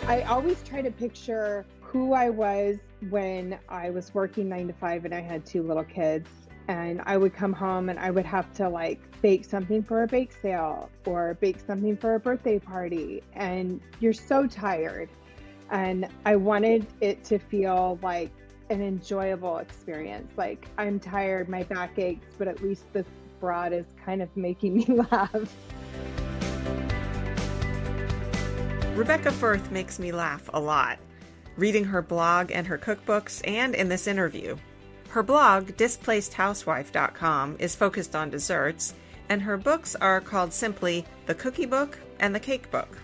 I always try to picture who I was when I was working 9 to 5 and I had two little kids. And I would come home and I would have to like bake something for a bake sale or bake something for a birthday party. And you're so tired. And I wanted it to feel like an enjoyable experience. Like I'm tired, my back aches, but at least this broad is kind of making me laugh. Rebecca Firth makes me laugh a lot, reading her blog and her cookbooks and in this interview. Her blog, displacedhousewife.com, is focused on desserts, and her books are called simply The Cookie Book and The Cake Book.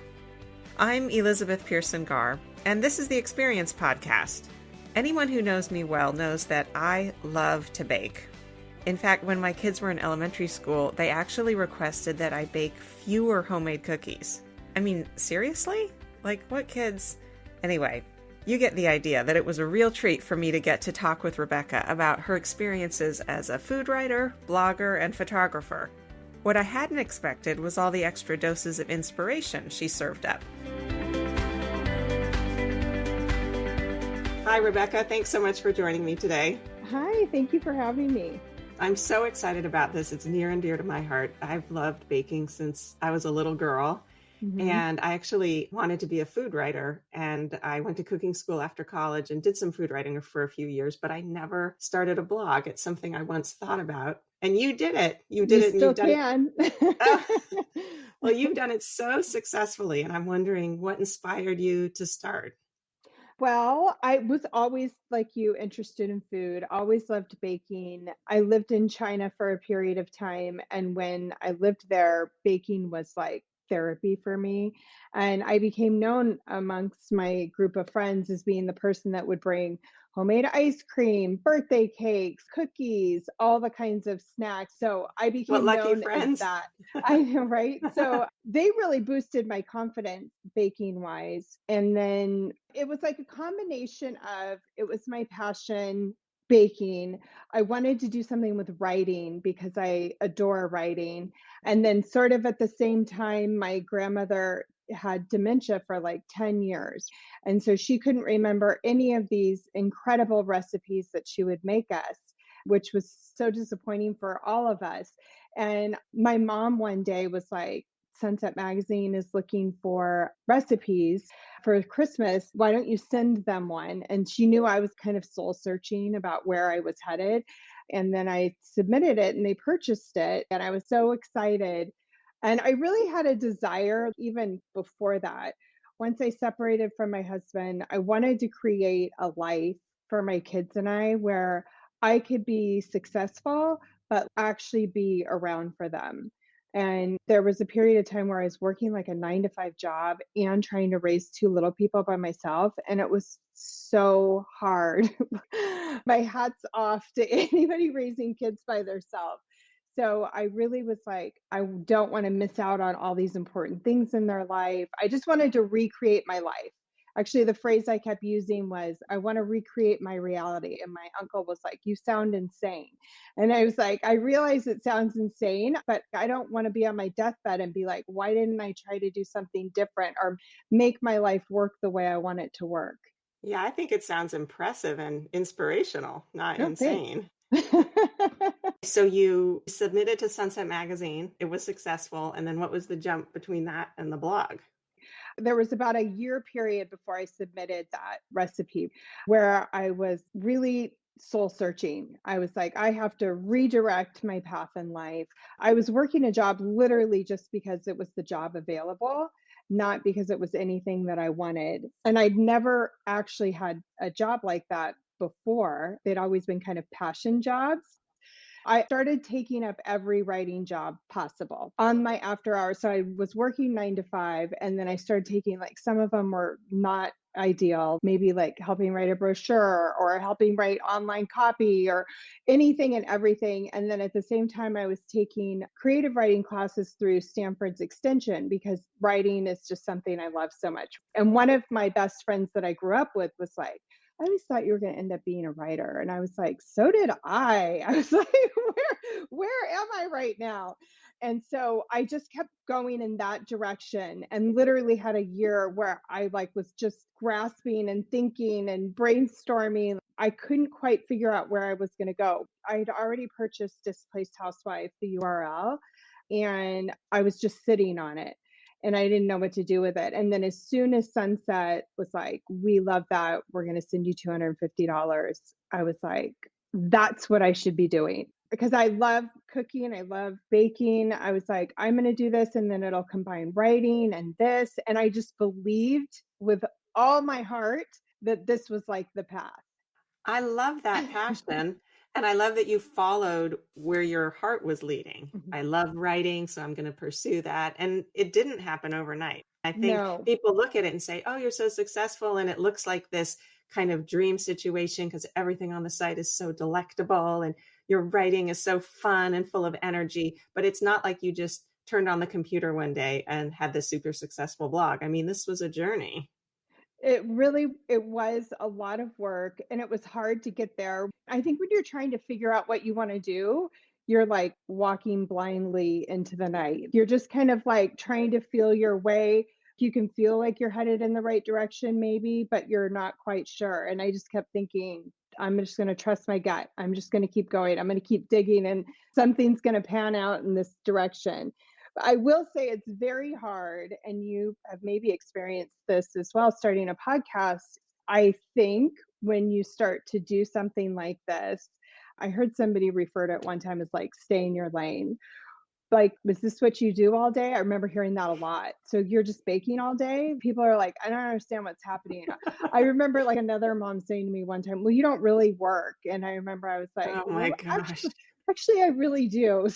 I'm Elizabeth Pearson Garr, and this is the Experience Podcast. Anyone who knows me well knows that I love to bake. In fact, when my kids were in elementary school, they actually requested that I bake fewer homemade cookies. I mean, seriously? Like, what kids? Anyway, you get the idea that it was a real treat for me to get to talk with Rebecca about her experiences as a food writer, blogger, and photographer. What I hadn't expected was all the extra doses of inspiration she served up. Hi, Rebecca. Thanks so much for joining me today. Hi, thank you for having me. I'm so excited about this. It's near and dear to my heart. I've loved baking since I was a little girl. Mm-hmm. And I actually wanted to be a food writer, and I went to cooking school after college and did some food writing for a few years, but I never started a blog. It's something I once thought about, and you did it. You did it. And you've done it. Well, you've done it so successfully, and I'm wondering what inspired you to start. Well, I was always like you, interested in food, always loved baking. I lived in China for a period of time, and when I lived there, baking was like therapy for me. And I became known amongst my group of friends as being the person that would bring homemade ice cream, birthday cakes, cookies, all the kinds of snacks. So I became known as that. I know, right? So they really boosted my confidence baking wise. And then it was like a combination of, it was my passion, baking. I wanted to do something with writing because I adore writing. And then sort of at the same time, my grandmother had dementia for like 10 years. And so she couldn't remember any of these incredible recipes that she would make us, which was so disappointing for all of us. And my mom one day was like, Sunset Magazine is looking for recipes for Christmas. Why don't you send them one? And she knew I was kind of soul searching about where I was headed. And then I submitted it and they purchased it. And I was so excited. And I really had a desire even before that. Once I separated from my husband, I wanted to create a life for my kids and I where I could be successful, but actually be around for them. And there was a period of time where I was working like a 9 to 5 job and trying to raise two little people by myself. And it was so hard. My hat's off to anybody raising kids by themselves. So I really was like, I don't want to miss out on all these important things in their life. I just wanted to recreate my life. Actually, the phrase I kept using was, I want to recreate my reality. And my uncle was like, you sound insane. And I was like, I realize it sounds insane, but I don't want to be on my deathbed and be like, why didn't I try to do something different or make my life work the way I want it to work? Yeah, I think it sounds impressive and inspirational, not insane. So you submitted to Sunset Magazine. It was successful. And then what was the jump between that and the blog? There was about a year period before I submitted that recipe where I was really soul searching. I was like, I have to redirect my path in life. I was working a job literally just because it was the job available, not because it was anything that I wanted. And I'd never actually had a job like that before. They'd always been kind of passion jobs. I started taking up every writing job possible on my after hours. So I was working 9 to 5, and then I started taking, like, some of them were not ideal, maybe like helping write a brochure or helping write online copy or anything and everything. And then at the same time, I was taking creative writing classes through Stanford's Extension because writing is just something I love so much. And one of my best friends that I grew up with was like, I always thought you were going to end up being a writer. And I was like, so did I. I was like, where am I right now? And so I just kept going in that direction and literally had a year where I like was just grasping and thinking and brainstorming. I couldn't quite figure out where I was going to go. I had already purchased Displaced Housewife, the URL, and I was just sitting on it and I didn't know what to do with it. And then as soon as Sunset was like, we love that, we're going to send you $250, I was like, that's what I should be doing because I love cooking. I love baking. I was like, I'm going to do this and then it'll combine writing and this. And I just believed with all my heart that this was like the path. I love that passion. And I love that you followed where your heart was leading. I love writing, so I'm going to pursue that. And it didn't happen overnight. I think No, people look at it and say, oh, you're so successful. And it looks like this kind of dream situation because everything on the site is so delectable and your writing is so fun and full of energy. But it's not like you just turned on the computer one day and had this super successful blog. I mean, this was a journey. it was a lot of work and it was hard to get there. I think when you're trying to figure out what you want to do, you're like walking blindly into the night. You're just kind of like trying to feel your way. You can feel like you're headed in the right direction, maybe, but you're not quite sure. And I just kept thinking, I'm just going to trust my gut. I'm just going to keep going. I'm going to keep digging, and something's going to pan out in this direction. I will say it's very hard, and you have maybe experienced this as well, starting a podcast. I think when you start to do something like this, I heard somebody refer to it one time as like stay in your lane. Like, is this what you do all day? I remember hearing that a lot. So you're just baking all day? People are like, I don't understand what's happening. I remember like another mom saying to me one time, well, you don't really work. And I remember I was like, Oh my well, gosh. actually I really do.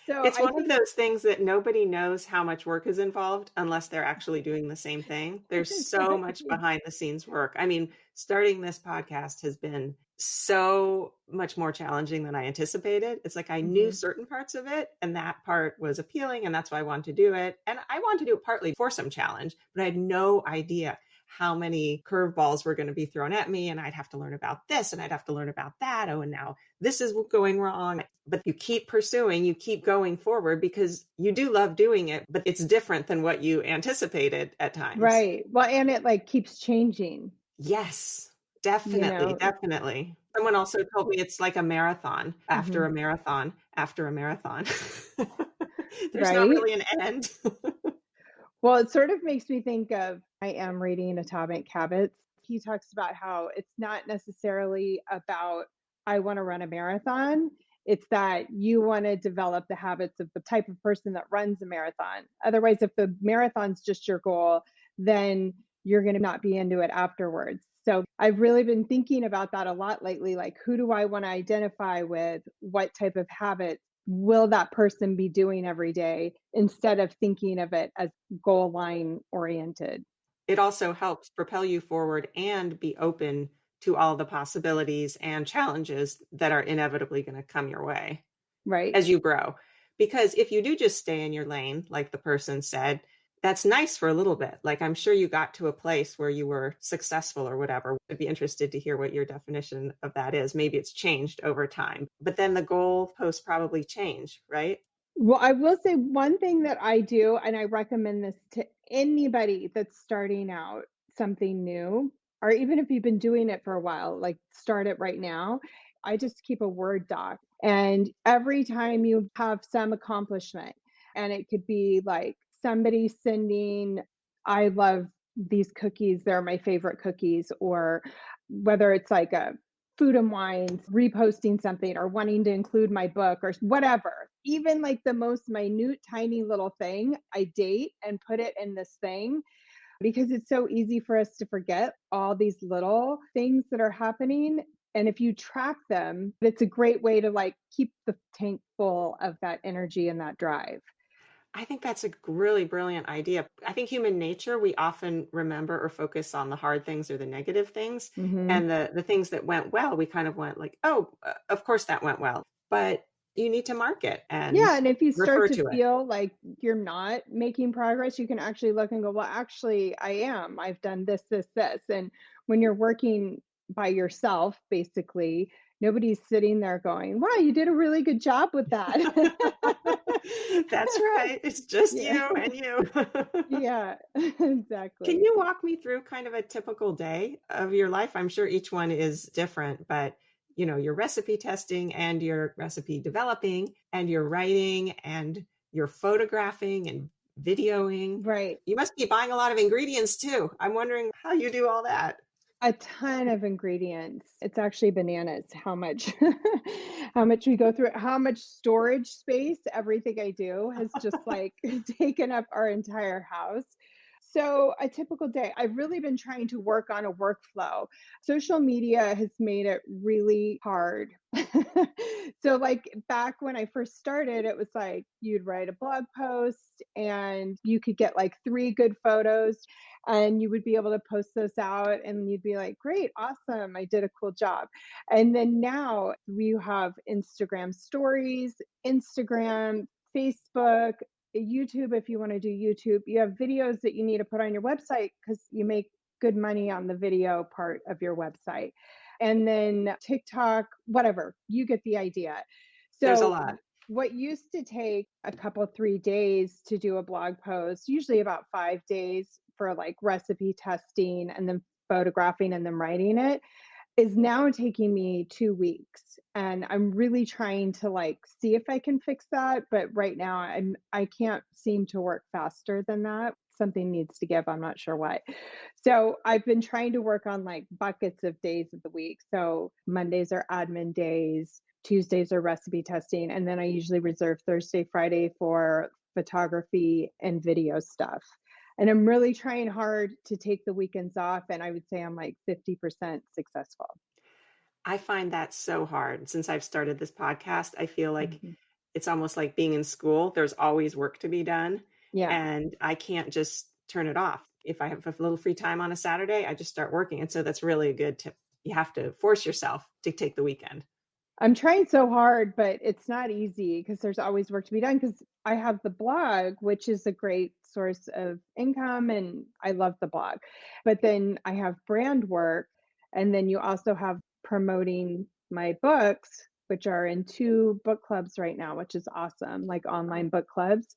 So It's I one of think those things that nobody knows how much work is involved unless they're actually doing the same thing. There's so much exactly. behind the scenes work. I mean, starting this podcast has been so much more challenging than I anticipated. It's like I knew Mhm. certain parts of it, and that part was appealing, and that's why I wanted to do it. And I wanted to do it partly for some challenge, but I had no idea how many curveballs were going to be thrown at me. And I'd have to learn about this and I'd have to learn about that. Oh, and now this is going wrong. But you keep pursuing, you keep going forward because you do love doing it, but it's different than what you anticipated at times. Right. Well, and it like keeps changing, Yes, you definitely, know. definitely. Someone also told me it's like a marathon after Mhm. a marathon after a marathon. There's not Right? really an end. Well, it sort of makes me think of I am reading Atomic Habits. He talks about how it's not necessarily about I want to run a marathon. It's that you want to develop the habits of the type of person that runs a marathon. Otherwise, if the marathon's just your goal, then you're going to not be into it afterwards. So I've really been thinking about that a lot lately. Like, who do I want to identify with? What type of habits will that person be doing every day instead of thinking of it as goal line oriented, It also helps propel you forward and be open to all the possibilities and challenges that are inevitably going to come your way right? as you grow. Because if you do just stay in your lane, like the person said, that's nice for a little bit. Like I'm sure you got to a place where you were successful or whatever. I'd be interested to hear what your definition of that is. Maybe it's changed over time, but then the goalposts probably change, right? Well, I will say one thing that I do, and I recommend this to anybody that's starting out something new, or even if you've been doing it for a while, like start it right now. I just keep a Word doc. And every time you have some accomplishment, and it could be like somebody sending, I love these cookies, they're my favorite cookies, or whether it's like a food and wines, reposting something or wanting to include my book or whatever. Even like the most minute, tiny little thing, I date and put it in this thing because it's so easy for us to forget all these little things that are happening. And if you track them, it's a great way to like keep the tank full of that energy and that drive. I think that's a really brilliant idea. I think human nature, we often remember or focus on the hard things or the negative things. Mm-hmm. And the things that went well, we kind of went like, oh, of course that went well. But you need to mark it and Yeah, and if you start refer to to it. feel like you're not making progress, you can actually look and go, well, actually, I am. I've done this, this, this. And when you're working by yourself, basically, nobody's sitting there going, wow, you did a really good job with that. That's right. It's just Yeah. you and you. Yeah, Can exactly. you walk me through kind of a typical day of your life? I'm sure each one is different, but your recipe testing and your recipe developing and your writing and your photographing and videoing. Right. You must be buying a lot of ingredients too. I'm wondering how you do all that. A ton of ingredients. It's actually bananas how much how much we go through, how much storage space everything I do has just like taken up our entire house. So, a typical day, I've really been trying to work on a workflow. Social media has made it really hard. So, like back when I first started, it was like you'd write a blog post and you could get like 3 good photos and you would be able to post those out and you'd be like, great, awesome, I did a cool job. And then now we have Instagram stories, Instagram, Facebook, YouTube. If you want to do YouTube, you have videos that you need to put on your website because you make good money on the video part of your website. And then TikTok, whatever, you get the idea. There's a So lot. what used to take a couple 3 days to do a blog post, usually about 5 days for like recipe testing and then photographing and then writing it, is now taking me 2 weeks. And I'm really trying to like see if I can fix that. But right now I can't seem to work faster than that. Something needs to give. I'm not sure what. So I've been trying to work on like buckets of days of the week. So Mondays are admin days, Tuesdays are recipe testing, and then I usually reserve Thursday, Friday for photography and video stuff. And I'm really trying hard to take the weekends off. And I would say I'm like 50% successful. I find that so hard. Since I've started this podcast, I feel like Mhm. it's almost like being in school. There's always work to be done, Yeah. and I can't just turn it off. If I have a little free time on a Saturday, I just start working. And so that's really a good tip. You have to force yourself to take the weekend. I'm trying so hard, but it's not easy because there's always work to be done. Because I have the blog, which is a great source of income, and I love the blog. But then I have brand work, and then you also have promoting my books, which are in 2 book clubs right now, which is awesome, like online book clubs.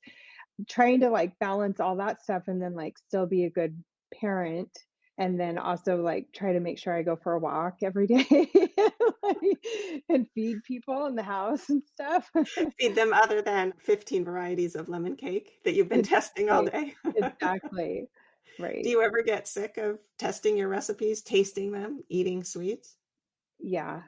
Trying to like balance all that stuff and then like still be a good parent and then also like try to make sure I go for a walk every day like, and feed people in the house and stuff. Feed them other than 15 varieties of lemon cake that you've been testing all Exactly. day. Exactly. Do Right. you ever get sick of testing your recipes, tasting them, eating sweets? Yeah.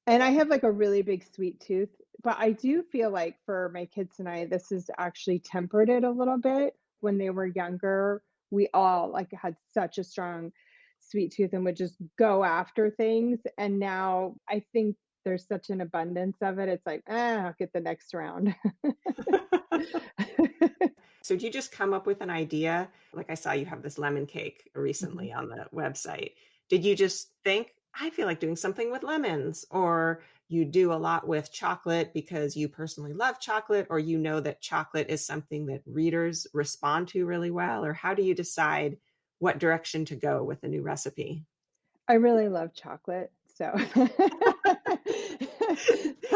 And I have like a really big sweet tooth, but I do feel like for my kids and I, this has actually tempered it a little bit. When they were younger, we all like had such a strong sweet tooth and would just go after things. And now I think there's such an abundance of it. It's like, I'll get the next round. So do you just come up with an idea? Like I saw you have this lemon cake Mhm. recently on the website. Did you just think, I feel like doing something with lemons? Or you do a lot with chocolate because you personally love chocolate, or you know that chocolate is something that readers respond to really well? Or how do you decide what direction to go with a new recipe? I really love chocolate, so that's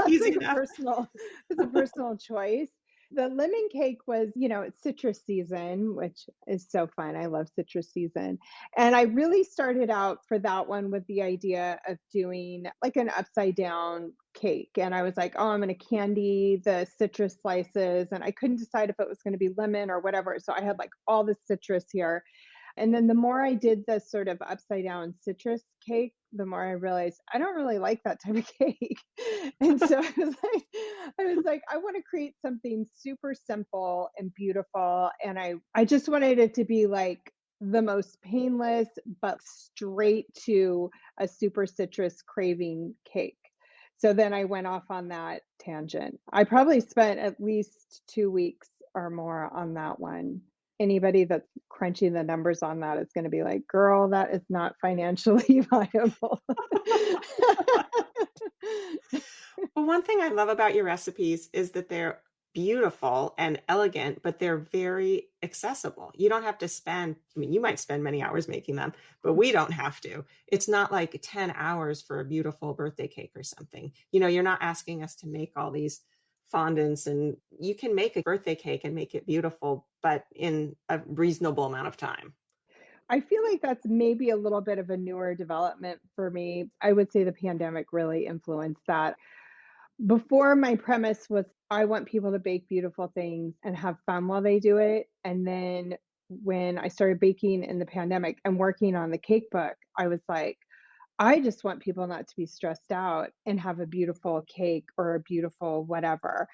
Easy like a enough. personal it's a personal choice. The lemon cake was, it's citrus season, which is so fun. I love citrus season. And I really started out for that one with the idea of doing like an upside down cake. And I was like, oh, I'm going to candy the citrus slices. And I couldn't decide if it was going to be lemon or whatever. So I had like all the citrus here. And then the more I did the sort of upside down citrus cake, the more I realized I don't really like that type of cake. And so I was like, I want to create something super simple and beautiful. And I just wanted it to be like the most painless, but straight to a super citrus craving cake. So then I went off on that tangent. I probably spent at least 2 weeks or more on that one. Anybody that's crunching the numbers on that is going to be like, girl, that is not financially viable. Well, one thing I love about your recipes is that they're beautiful and elegant, but they're very accessible. You don't have to spend, I mean, you might spend many hours making them, but we don't have to. It's not like 10 hours for a beautiful birthday cake or something. You're not asking us to make all these fondants, and you can make a birthday cake and make it beautiful, but in a reasonable amount of time. I feel like that's maybe a little bit of a newer development for me. I would say the pandemic really influenced that. Before, my premise was I want people to bake beautiful things and have fun while they do it. And then when I started baking in the pandemic and working on the cake book, I was like, I just want people not to be stressed out and have a beautiful cake or a beautiful whatever.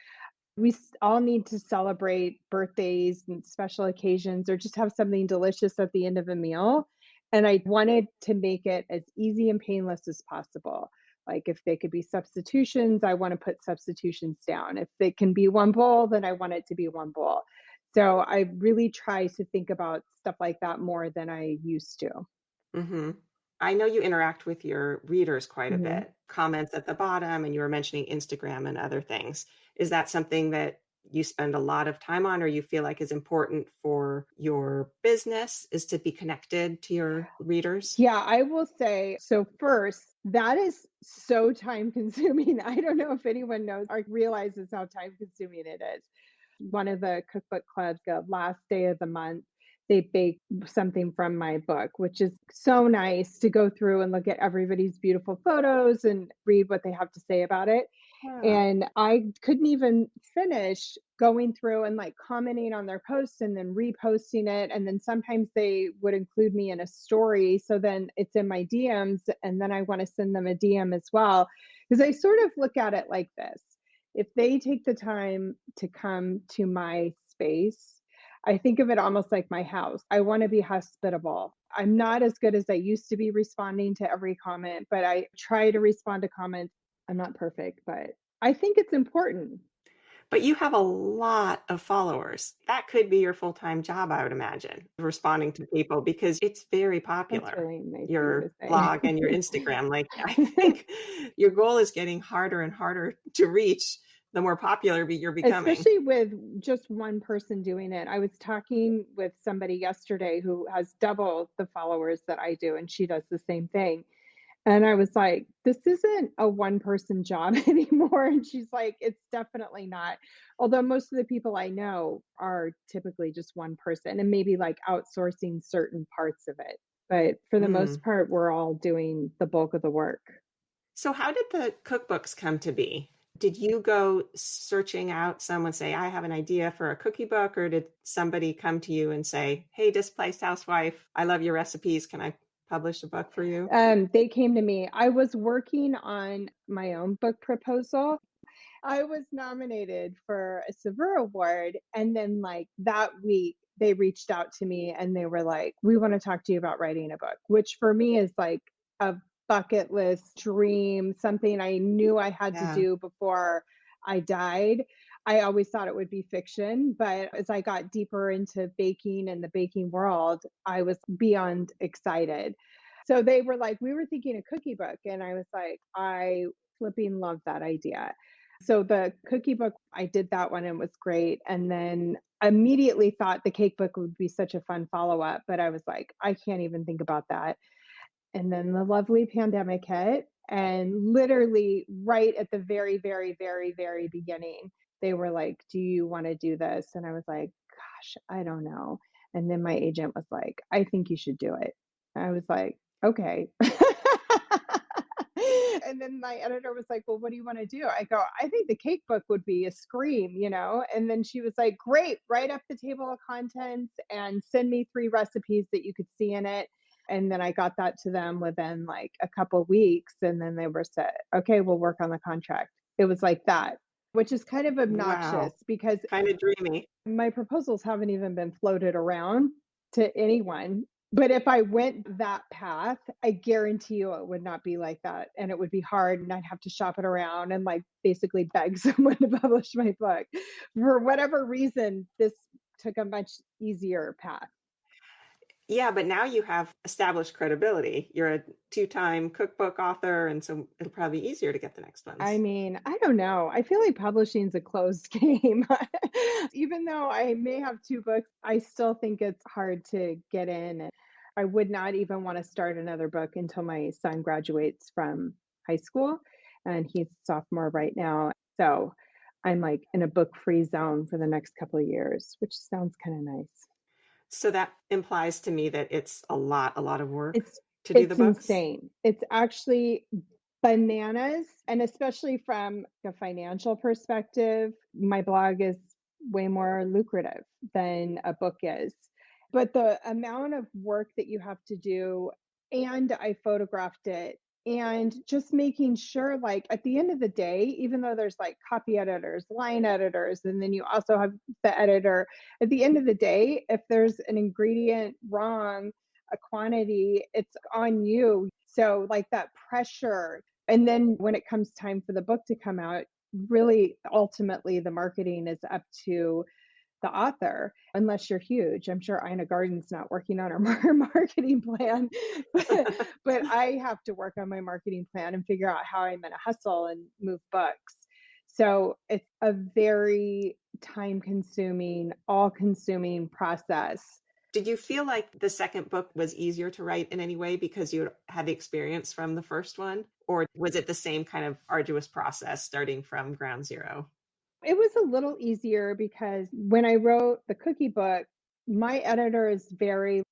All need to celebrate birthdays and special occasions or just have something delicious at the end of a meal. And I wanted to make it as easy and painless as possible. Like if they could be substitutions, I want to put substitutions down. If it can be one bowl, then I want it to be one bowl. So I really try to think about stuff like that more than I used to. Hmm. I know you interact with your readers quite a Mhm. bit, comments at the bottom, and you were mentioning Instagram and other things. Is that something that you spend a lot of time on, or you feel like is important for your business, is to be connected to your readers? Yeah, I will say, so first, that is so time consuming. I don't know if anyone knows or realizes how time consuming it is. One of the cookbook clubs, the last day of the month, they bake something from my book, which is so nice to go through and look at everybody's beautiful photos and read what they have to say about it. Yeah. And I couldn't even finish going through and like commenting on their posts and then reposting it. And then sometimes they would include me in a story. So then it's in my DMs. And then I want to send them a DM as well. Because I sort of look at it like this: if they take the time to come to my space, I think of it almost like my house. I want to be hospitable. I'm not as good as I used to be responding to every comment, but I try to respond to comments. I'm not perfect, but I think it's important. But you have a lot of followers. That could be your full-time job, I would imagine, responding to people because it's very That's popular, really nice of you to your say. blog and your Instagram. Like, I think your goal is getting harder and harder to reach the more popular you're becoming. Especially with just one person doing it. I was talking with somebody yesterday who has double the followers that I do, and she does the same thing. And I was like, this isn't a one person job anymore. And she's like, it's definitely not. Although most of the people I know are typically just one person and maybe like outsourcing certain parts of it. But for the Mm. most part, we're all doing the bulk of the work. So how did the cookbooks come to be? Did you go searching out someone say, I have an idea for a cookie book, or did somebody come to you and say, hey, displaced housewife, I love your recipes. Can I publish a book for you? They came to me. I was working on my own book proposal. I was nominated for a Severe Award. And then, like that week, they reached out to me and they were like, we want to talk to you about writing a book, which for me is like a bucket list dream, something I knew I had to Yeah. do before I died. I always thought it would be fiction, but as I got deeper into baking and the baking world, I was beyond excited. So they were like, we were thinking a cookie book. And I was like, I flipping love that idea. So the cookie book, I did that one and it was great. And then immediately thought the cake book would be such a fun follow up, but I was like, I can't even think about that. And then the lovely pandemic hit. And literally, right at the very, very, very, very beginning, they were like, do you want to do this? And I was like, gosh, I don't know. And then my agent was like, I think you should do it. I was like, okay. And then my editor was like, well, what do you want to do? I go, I think the cake book would be a scream, you know? And then she was like, great, write up the table of contents and send me 3 recipes that you could see in it. And then I got that to them within like a couple weeks. And then they were said, okay, we'll work on the contract. It was like that, which is kind of obnoxious Wow. because Kind of dreamy. my proposals haven't even been floated around to anyone. But if I went that path, I guarantee you it would not be like that. And it would be hard. And I'd have to shop it around and like basically beg someone to publish my book. For whatever reason, this took a much easier path. Yeah, but now you have established credibility. You're a two-time cookbook author, and so it'll probably be easier to get the next I ones. mean, I don't know. I feel like publishing's a closed game. Even though I may have 2 books, I still think it's hard to get in. And I would not even want to start another book until my son graduates from high school, and he's a sophomore right now. So I'm like in a book-free zone for the next couple of years, which sounds kind of nice. So that implies to me that it's a lot of work It's to do the it's books. insane. It's actually bananas, and especially from a financial perspective, my blog is way more lucrative than a book is. But the amount of work that you have to do, and I photographed it, and just making sure, like, at the end of the day, even though there's like copy editors, line editors, and then you also have the editor, at the end of the day, if there's an ingredient wrong, a quantity, it's on you. So, like, that pressure. And then when it comes time for the book to come out, really ultimately the marketing is up to the author, unless you're huge. I'm sure Ina Garden's not working on her marketing plan, but I have to work on my marketing plan and figure out how I'm going to hustle and move books. So it's a very time consuming, all consuming process. Did you feel like the second book was easier to write in any way because you had the experience from the first one? Or was it the same kind of arduous process starting from ground zero? It was a little easier because when I wrote the cookie book, my editor is very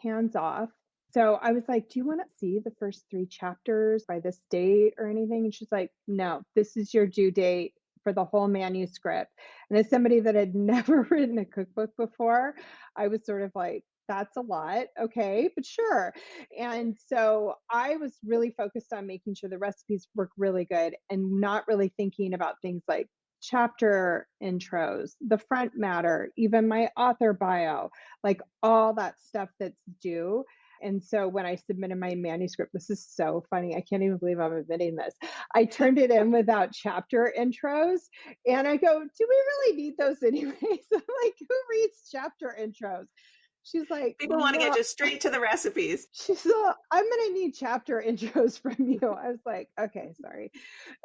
hands off. So I was like, "Do you want to see the first 3 chapters by this date or anything?" And she's like, "No, this is your due date for the whole manuscript." And as somebody that had never written a cookbook before, I was sort of like, "That's a lot. Okay, but sure." And so I was really focused on making sure the recipes work really good and not really thinking about things like chapter intros, the front matter, even my author bio, like all that stuff that's due. And so when I submitted my manuscript, this is so funny. I can't even believe I'm admitting this. I turned it in without chapter intros. And I go, "Do we really need those anyways?" I'm like, "Who reads chapter intros?" She's like, People want to get "No." just straight to the recipes. She's like, "I'm going to need chapter intros from you." I was like, "Okay, sorry."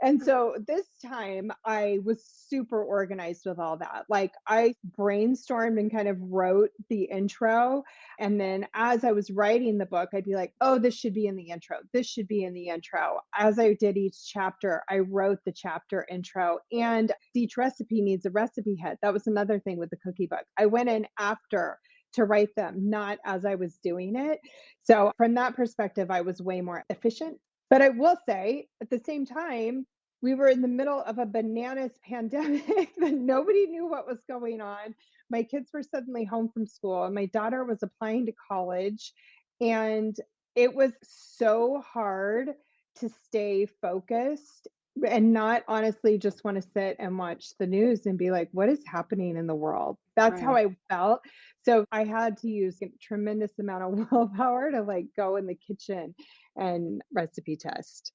And so this time I was super organized with all that. Like, I brainstormed and kind of wrote the intro. And then as I was writing the book, I'd be like, "Oh, this should be in the intro. This should be in the intro." As I did each chapter, I wrote the chapter intro, and each recipe needs a recipe head. That was another thing with the cookie book. I went in after to write them, not as I was doing it. So from that perspective, I was way more efficient. But I will say at the same time, we were in the middle of a bananas pandemic that nobody knew what was going on. My kids were suddenly home from school, and my daughter was applying to college. And it was so hard to stay focused and not honestly just want to sit and watch the news and be like, what is happening in the world? That's how Right. I felt. So I had to use a tremendous amount of willpower to like go in the kitchen and recipe test.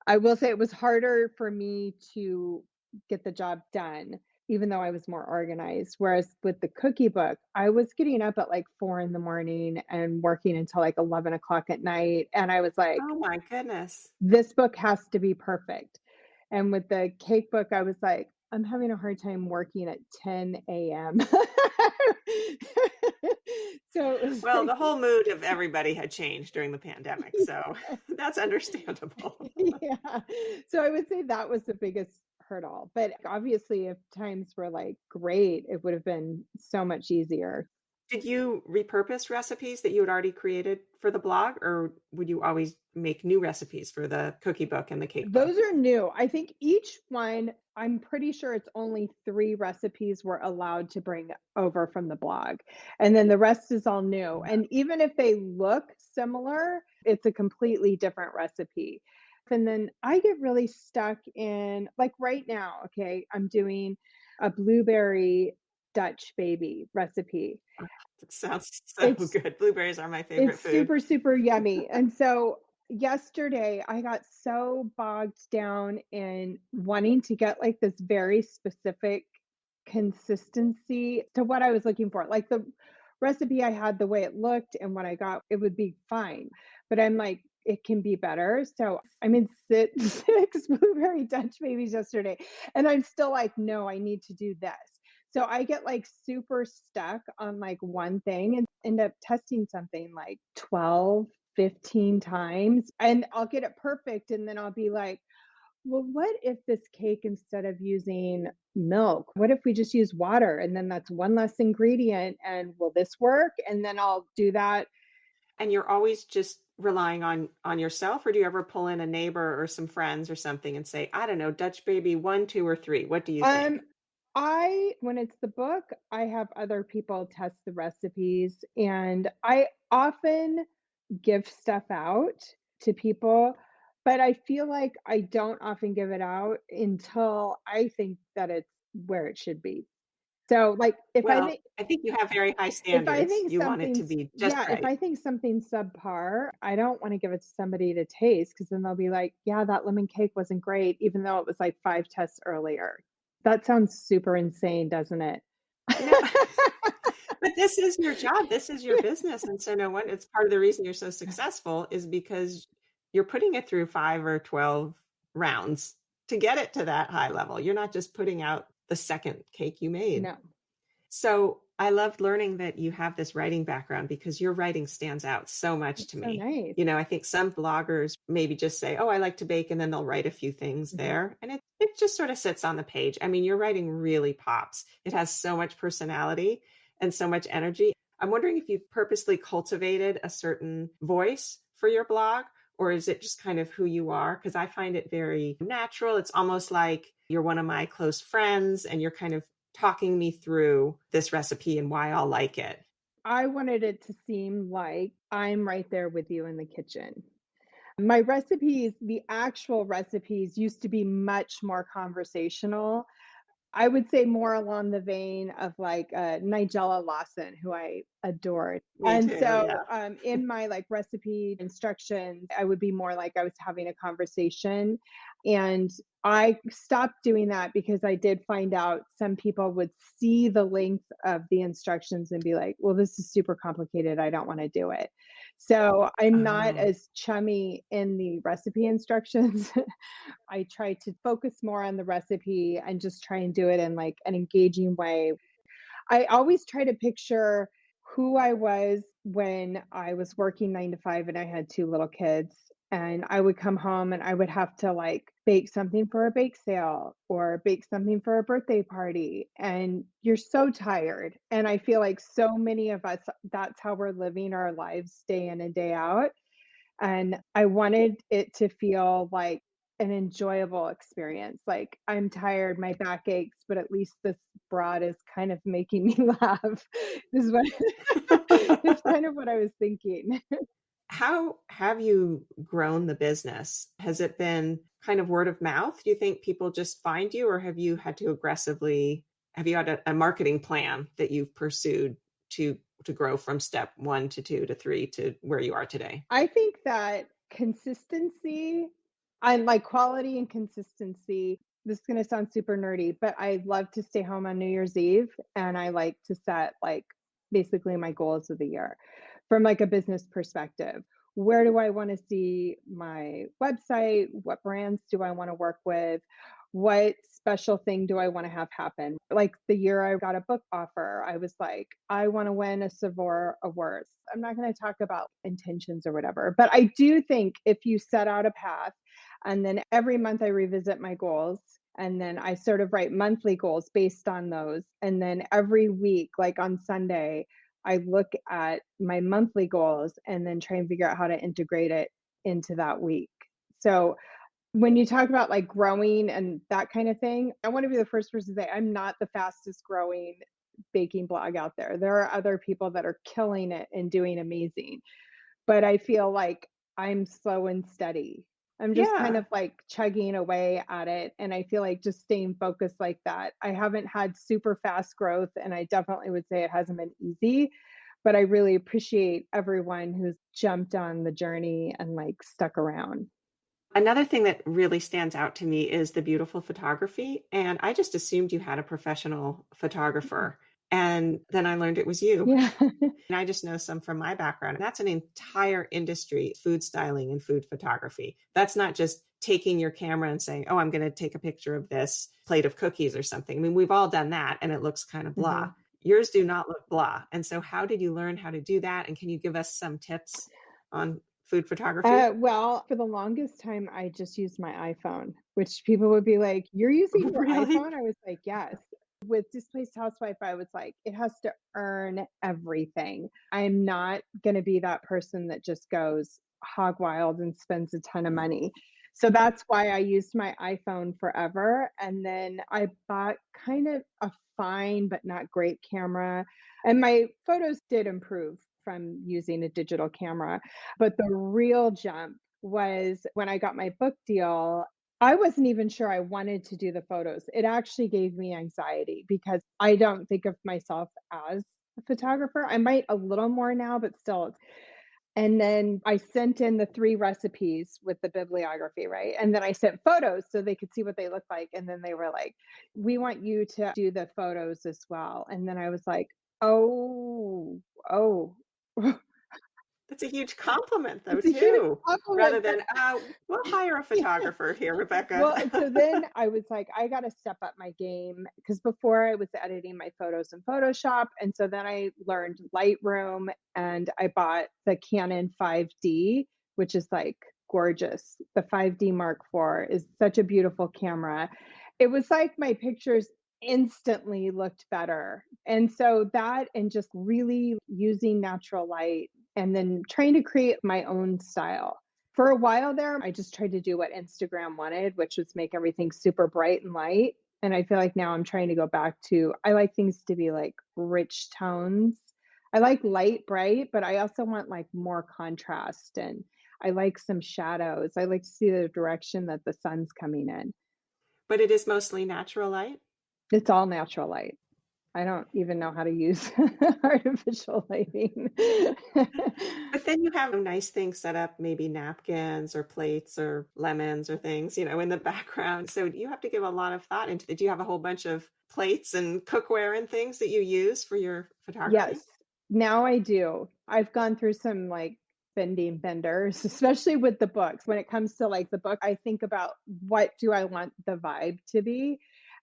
I will say it was harder for me to get the job done, even though I was more organized. Whereas with the cookie book, I was getting up at like 4 in the morning and working until like 11 o'clock at night. And I was like, Oh my goodness. this book has to be perfect. And with the cake book, I was like, I'm having a hard time working at 10 a.m. So it was Well, like, the whole mood of everybody had changed during the pandemic, so that's understandable. yeah. So I would say that was the biggest hurdle. But obviously, if times were like great, it would have been so much easier. Did you repurpose recipes that you had already created for the blog, or would you always make new recipes for the cookie book and the cake book? Those are new. I think each one, I'm pretty sure it's only 3 recipes we're allowed to bring over from the blog. And then the rest is all new. And even if they look similar, it's a completely different recipe. And then I get really stuck in, like right now, okay, I'm doing a blueberry Dutch baby recipe. That sounds so It's good. Blueberries are my favorite it's food. super, super yummy. And so yesterday I got so bogged down in wanting to get like this very specific consistency to what I was looking for. Like the recipe I had, the way it looked and what I got, it would be fine. But I'm like, it can be better. So I made 6 blueberry Dutch babies yesterday. And I'm still like, no, I need to do this. So I get like super stuck on like one thing and end up testing something like 12, 15 times. And I'll get it perfect. And then I'll be like, well, what if this cake, instead of using milk, what if we just use water and then that's one less ingredient and will this work? And then I'll do that. And you're always just relying on yourself, or do you ever pull in a neighbor or some friends or something and say, I don't know, Dutch baby 1, 2, or 3? What do you Um, think? when it's the book, I have other people test the recipes and I often give stuff out to people, but I feel like I don't often give it out until I think that it's where it should be. So, like, Well, I think you have very high if I standards. think You want it to something's be just yeah, if right. I think something's subpar, I don't wanna give it to somebody to taste because then they'll be like, "Yeah, that lemon cake wasn't great," even though it was, like, 5 tests earlier. That sounds super insane, doesn't it? No, but this is your job. This is your business. And so no one, it's part of the reason you're so successful is because you're putting it through 5 or 12 rounds to get it to that high level. You're not just putting out the second cake you made. No, So I loved learning that you have this writing background because your writing stands out so much to it's so me. nice. I think some bloggers maybe just say, oh, I like to bake, and then they'll write a few things Mhm. there. And it just sort of sits on the page. I mean, your writing really pops. It has so much personality and so much energy. I'm wondering if you've purposely cultivated a certain voice for your blog, or is it just kind of who you are? Because I find it very natural. It's almost like you're one of my close friends and you're kind of talking me through this recipe and why I'll like it. I wanted it to seem like I'm right there with you in the kitchen. My recipes, the actual recipes used to be much more conversational. I would say more along the vein of like Nigella Lawson, who I adored. Me And too. so Yeah. in my like recipe instructions, I would be more like I was having a conversation. And I stopped doing that because I did find out some people would see the length of the instructions and be like, well, this is super complicated. I don't want to do it. So I'm not Oh, as chummy in the recipe instructions. I try to focus more on the recipe and just try and do it in like an engaging way. I always try to picture who I was when I was working 9 to 5 and I had 2 little kids. And I would come home and I would have to like bake something for a bake sale or bake something for a birthday party. And you're so tired. And I feel like so many of us, that's how we're living our lives day in and day out. And I wanted it to feel like an enjoyable experience. Like, I'm tired, my back aches, but at least this broad is kind of making me laugh. Is what is kind of what I was thinking. how have you grown the business? Has it been kind of word of mouth? Do you think people just find you, or have you had to aggressively, have you had a marketing plan that you've pursued to grow from step 1 to 2 to 3 to where you are today? I think that consistency and like quality and consistency, this is going to sound super nerdy, but I love to stay home on New Year's Eve and I like to set like basically my goals of the year from like a business perspective. Where do I want to see my website? What brands do I want to work with? What special thing do I want to have happen? Like the year I got a book offer, I was like, I want to win a Savor Award. I'm not going to talk about intentions or whatever, but I do think if you set out a path and then every month I revisit my goals and then I sort of write monthly goals based on those. And then every week, like on Sunday, I look at my monthly goals and then try and figure out how to integrate it into that week. So when you talk about like growing and that kind of thing, I want to be the first person to say I'm not the fastest growing baking blog out there. There are other people that are killing it and doing amazing. But I feel like I'm slow and steady. I'm just kind Yeah. of like chugging away at it. And I feel like just staying focused like that. I haven't had super fast growth, and I definitely would say it hasn't been easy. But I really appreciate everyone who's jumped on the journey and like stuck around. Another thing that really stands out to me is the beautiful photography. And I just assumed you had a professional photographer. And then I learned it was you. Yeah. And I just know some from my background. That's an entire industry, food styling and food photography. That's not just taking your camera and saying, oh, I'm going to take a picture of this plate of cookies or something. I mean, we've all done that and it looks kind of blah. Mhm. Yours do not look blah. And so, how did you learn how to do that? And can you give us some tips on food photography? Well, for the longest time, I just used my iPhone, which people would be like, "You're using your Really? iPhone?" I was like, "Yes." With Displaced Housewife, I was like, it has to earn everything. I'm not gonna be that person that just goes hog wild and spends a ton of money. So that's why I used my iPhone forever, and then I bought kind of a fine but not great camera, and my photos did improve from using a digital camera. But the real jump was when I got my book deal. I wasn't even sure I wanted to do the photos. It actually gave me anxiety because I don't think of myself as a photographer. I might a little more now, but still. And then I sent in the 3 recipes with the bibliography, right? And then I sent photos so they could see what they look like. And then they were like, "We want you to do the photos as well." And then I was like, "Oh, oh." That's a huge compliment, though, It's a huge too, rather compliment, but than, we'll hire a yeah. photographer here, Rebecca. Well, so then I was like, I got to step up my game because before I was editing my photos in Photoshop. And so then I learned Lightroom and I bought the Canon 5D, which is like gorgeous. The 5D Mark IV is such a beautiful camera. It was like my pictures instantly looked better. And so that and just really using natural light and then trying to create my own style. For a while there, I just tried to do what Instagram wanted, which was make everything super bright and light. And I feel like now I'm trying to go back to I like things to be like rich tones. I like light, bright, but I also want like more contrast and I like some shadows. I like to see the direction that the sun's coming in. But it is mostly natural light? It's all natural light. I don't even know how to use artificial lighting. But then you have nice things set up, maybe napkins or plates or lemons or things, in the background. So you have to give a lot of thought into it. Do you have a whole bunch of plates and cookware and things that you use for your Yes, photography? now I do. I've gone through some like bending benders, especially with the books. When it comes to like the book, I think about what do I want the vibe to be?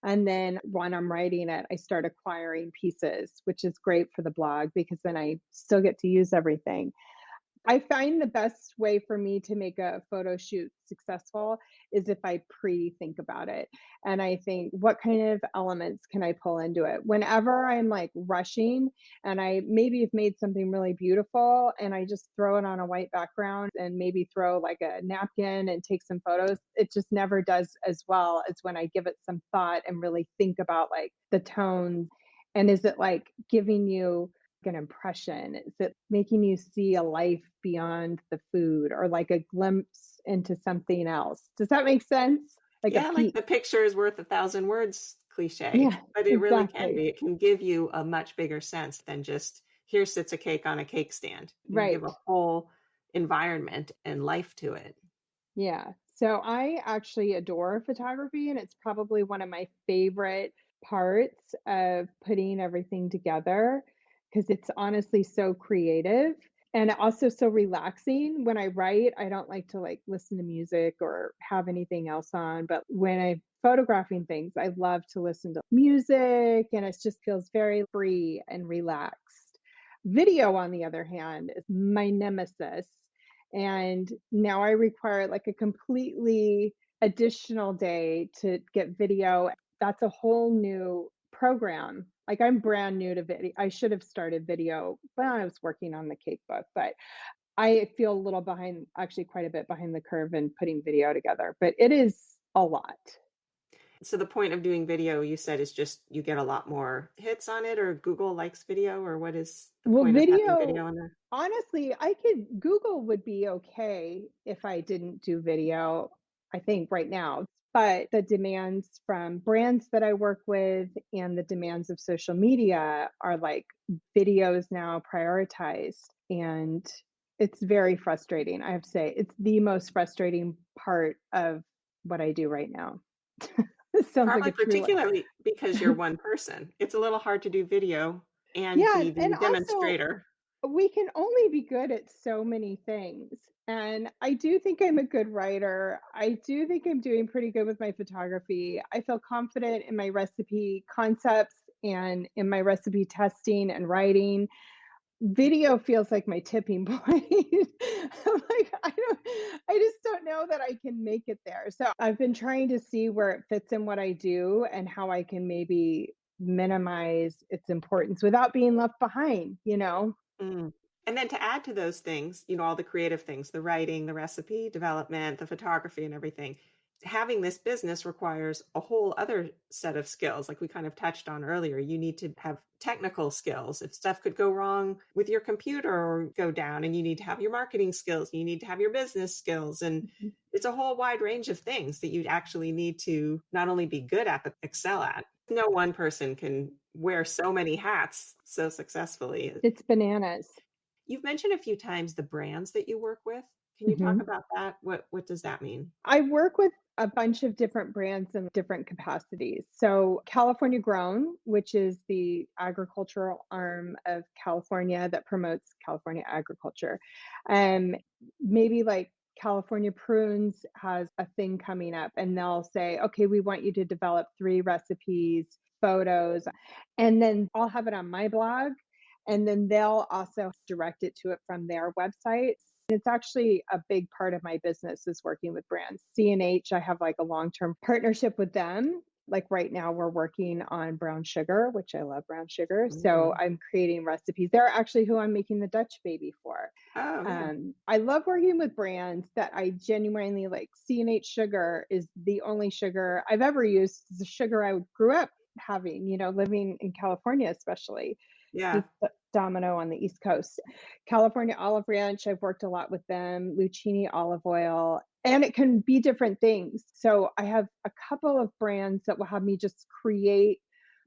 And then when I'm writing it, I start acquiring pieces, which is great for the blog because then I still get to use everything. I find the best way for me to make a photo shoot successful is if I pre-think about it. And I think, what kind of elements can I pull into it? Whenever I'm like rushing and I maybe have made something really beautiful and I just throw it on a white background and maybe throw like a napkin and take some photos, it just never does as well as when I give it some thought and really think about like the tones. And is it like giving you an impression? Is it making you see a life beyond the food or like a glimpse into something else? Does that make sense? Like a Yeah, like peek. the picture is worth a thousand words cliche, Yeah, but it really can exactly. be. It can give you a much bigger sense than just here sits a cake on a cake stand. You can give Right. a whole environment and life to it. Yeah. So I actually adore photography, and it's probably one of my favorite parts of putting everything together because it's honestly so creative and also so relaxing. When I write, I don't like to like listen to music or have anything else on, but when I'm photographing things, I love to listen to music and it just feels very free and relaxed. Video, on the other hand, is my nemesis and now I require like a completely additional day to get video. That's a whole new program. Like I'm brand new to video. I should have started video when I was working on the cake book, but I feel a little behind, actually quite a bit behind the curve in putting video together, but it is a lot. So the point of doing video, you said, is just you get a lot more hits on it, or Google likes video, or what is the Well, point of having video, video on there? honestly, I could Google would be okay if I didn't do video, I think right now. But the demands from brands that I work with and the demands of social media are like videos now prioritized. And it's very frustrating. I have to say, it's the most frustrating part of what I do right now. This sounds like Probably a true. particularly because you're one person. It's a little hard to do video and Yeah, be and the also demonstrator. we can only be good at so many things. And I do think I'm a good writer. I do think I'm doing pretty good with my photography. I feel confident in my recipe concepts and in my recipe testing and writing. Video feels like my tipping point. I'm like, I just don't know that I can make it there. So I've been trying to see where it fits in what I do and how I can maybe minimize its importance without being left behind, you know? Mm. And then to add to those things, all the creative things, the writing, the recipe development, the photography, and everything, having this business requires a whole other set of skills. Like we kind of touched on earlier, you need to have technical skills. If stuff could go wrong with your computer or go down, and you need to have your marketing skills, you need to have your business skills. And Mhm. it's a whole wide range of things that you actually need to not only be good at, but excel at. No one person can wear so many hats so successfully. It's bananas. You've mentioned a few times the brands that you work with. Can you talk Mhm. about that? What does that mean? I work with a bunch of different brands in different capacities. So, California Grown, which is the agricultural arm of California that promotes California agriculture. Um, Maybe like California Prunes has a thing coming up, and they'll say, okay, we want you to develop 3 recipes, photos, and then I'll have it on my blog. And then they'll also direct it to it from their website. It's actually a big part of my business is working with brands. C&H, I have like a long-term partnership with them. Like right now, we're working on brown sugar, which I love brown sugar. So Mm. I'm creating recipes. They're actually who I'm making the Dutch baby for. Oh, yeah. I love working with brands that I genuinely like. C&H sugar is the only sugar I've ever used. It's the sugar I grew up having, living in California, especially Yeah. just Domino on the East Coast. California Olive Ranch, I've worked a lot with them, Lucchini olive oil, and it can be different things. So I have a couple of brands that will have me just create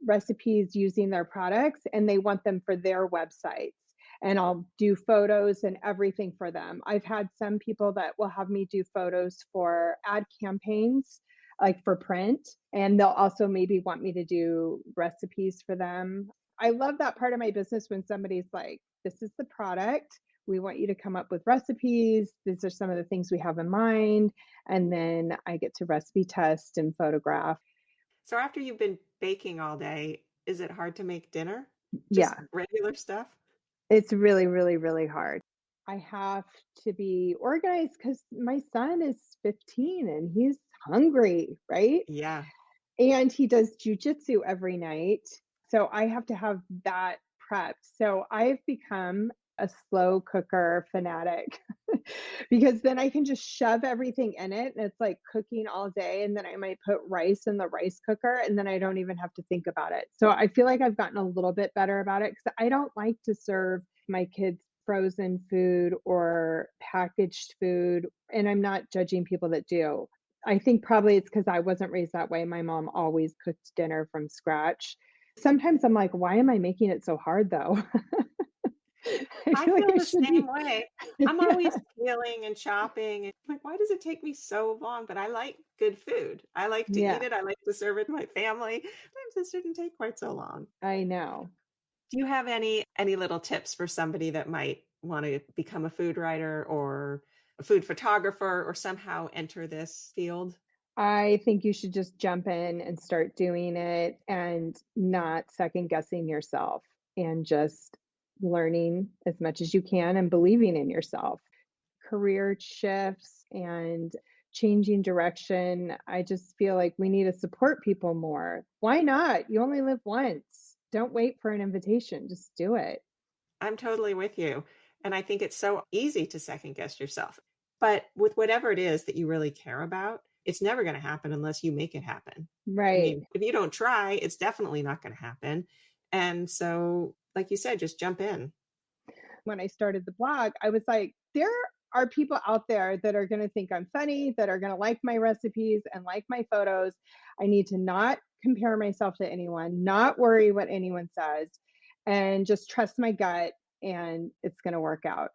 recipes using their products, and they want them for their websites. And I'll do photos and everything for them. I've had some people that will have me do photos for ad campaigns, like for print, and they'll also maybe want me to do recipes for them. I love that part of my business when somebody's like, this is the product. We want you to come up with recipes. These are some of the things we have in mind. And then I get to recipe test and photograph. So after you've been baking all day, is it hard to make dinner? Just Yeah, regular stuff? it's really, really, really hard. I have to be organized because my son is 15 and he's hungry, right? Yeah. And he does jujitsu every night. So I have to have that prepped. So I've become a slow cooker fanatic because then I can just shove everything in it and it's like cooking all day. And then I might put rice in the rice cooker and then I don't even have to think about it. So I feel like I've gotten a little bit better about it because I don't like to serve my kids frozen food or packaged food. And I'm not judging people that do. I think probably it's because I wasn't raised that way. My mom always cooked dinner from scratch. Sometimes I'm like, why am I making it so hard though? I I feel like feel I the should same be. way. I'm Yeah. always peeling and chopping. And like, why does it take me so long? But I like good food. I like to eat Yeah, it. I like to serve it to my family. Sometimes it shouldn't take quite so long. I know. Do you have any little tips for somebody that might want to become a food writer or a food photographer or somehow enter this field? I think you should just jump in and start doing it and not second guessing yourself and just learning as much as you can and believing in yourself. Career shifts and changing direction, I just feel like we need to support people more. Why not? You only live once. Don't wait for an invitation, just do it. I'm totally with you. And I think it's so easy to second guess yourself. But with whatever it is that you really care about, it's never going to happen unless you make it happen. I Right. mean, if you don't try, it's definitely not going to happen. And so, like you said, just jump in. When I started the blog, I was like, there are people out there that are going to think I'm funny, that are going to like my recipes and like my photos. I need to not compare myself to anyone, not worry what anyone says, and just trust my gut, and it's going to work out.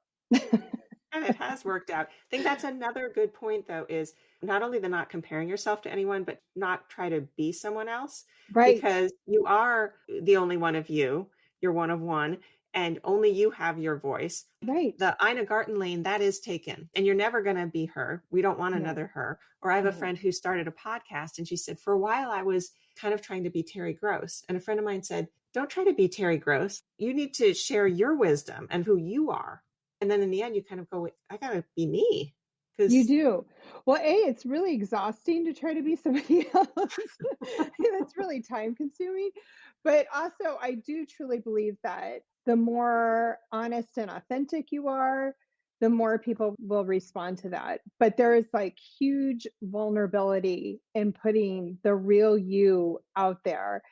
And it has worked out. I think that's another good point, though, is not only the not comparing yourself to anyone, but not try to be someone else Right. because you are the only one of you. You're one of one, and only you have your voice. Right. The Ina Garten lane, that is taken, and you're never going to be her. We don't want No, another her. Or I have a no. friend who started a podcast, and she said, for a while, I was kind of trying to be Terry Gross. And a friend of mine said, don't try to be Terry Gross. You need to share your wisdom and who you are. And then in the end, you kind of go, "Wait, I got to be me." You Because do. Well, it's really exhausting to try to be somebody else. It's really time consuming. But also, I do truly believe that the more honest and authentic you are, the more people will respond to that. But there is like huge vulnerability in putting the real you out there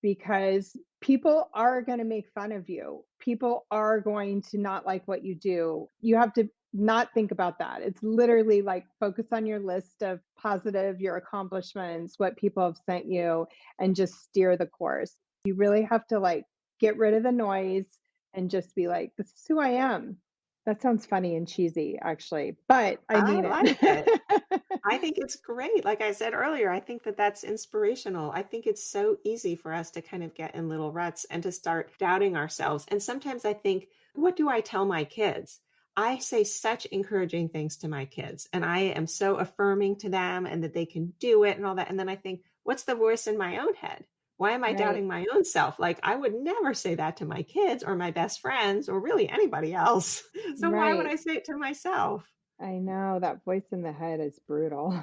because people are going to make fun of you. People are going to not like what you do. You have to not think about that. It's literally like focus on your list of positive, your accomplishments, what people have sent you, and just steer the course. You really have to like get rid of the noise and just be like, this is who I am. That sounds funny and cheesy, actually, but I I mean like it. it. I think it's great. Like I said earlier, I think that that's inspirational. I think it's so easy for us to kind of get in little ruts and to start doubting ourselves. And sometimes I think, what do I tell my kids? I say such encouraging things to my kids, and I am so affirming to them and that they can do it and all that. And then I think, what's the voice in my own head? Why am I Right, doubting my own self? Like, I would never say that to my kids or my best friends or really anybody else. So why would right. I say it to myself? I know that voice in the head is brutal.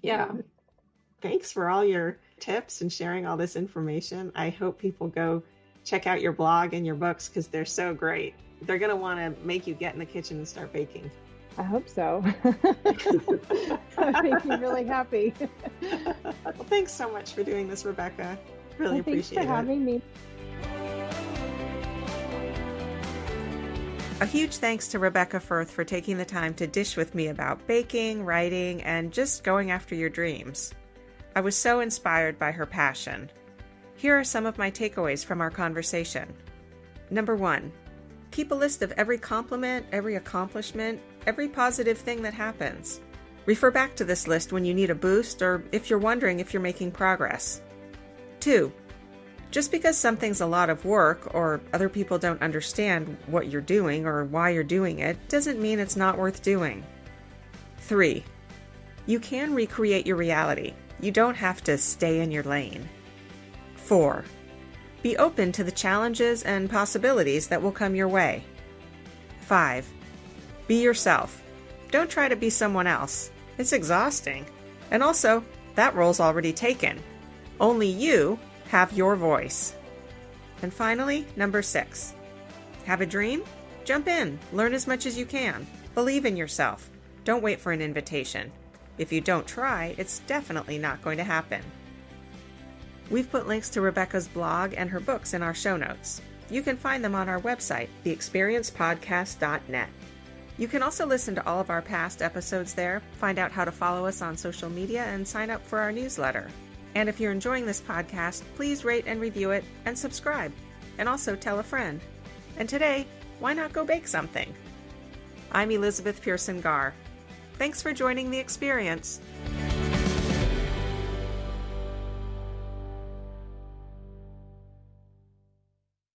Yeah. Thanks for all your tips and sharing all this information. I hope people go check out your blog and your books because they're so great. They're going to want to make you get in the kitchen and start baking. I hope so. That makes me really happy. Well, thanks so much for doing this, Rebecca. Really Well, thanks for appreciate it. having me. A huge thanks to Rebecca Firth for taking the time to dish with me about baking, writing, and just going after your dreams. I was so inspired by her passion. Here are some of my takeaways from our conversation. Number 1, keep a list of every compliment, every accomplishment, every positive thing that happens. Refer back to this list when you need a boost or if you're wondering if you're making progress. 2, just because something's a lot of work or other people don't understand what you're doing or why you're doing it doesn't mean it's not worth doing. 3, you can recreate your reality. You don't have to stay in your lane. 4, be open to the challenges and possibilities that will come your way. 5, be yourself. Don't try to be someone else. It's exhausting. And also, that role's already taken. Only you have your voice. And finally, number 6, have a dream? Jump in. Learn as much as you can. Believe in yourself. Don't wait for an invitation. If you don't try, it's definitely not going to happen. We've put links to Rebecca's blog and her books in our show notes. You can find them on our website, theexperiencepodcast.net. You can also listen to all of our past episodes there, find out how to follow us on social media, and sign up for our newsletter. And if you're enjoying this podcast, please rate and review it and subscribe. And also tell a friend. And today, why not go bake something? I'm Elizabeth Pearson Garr. Thanks for joining The Experience.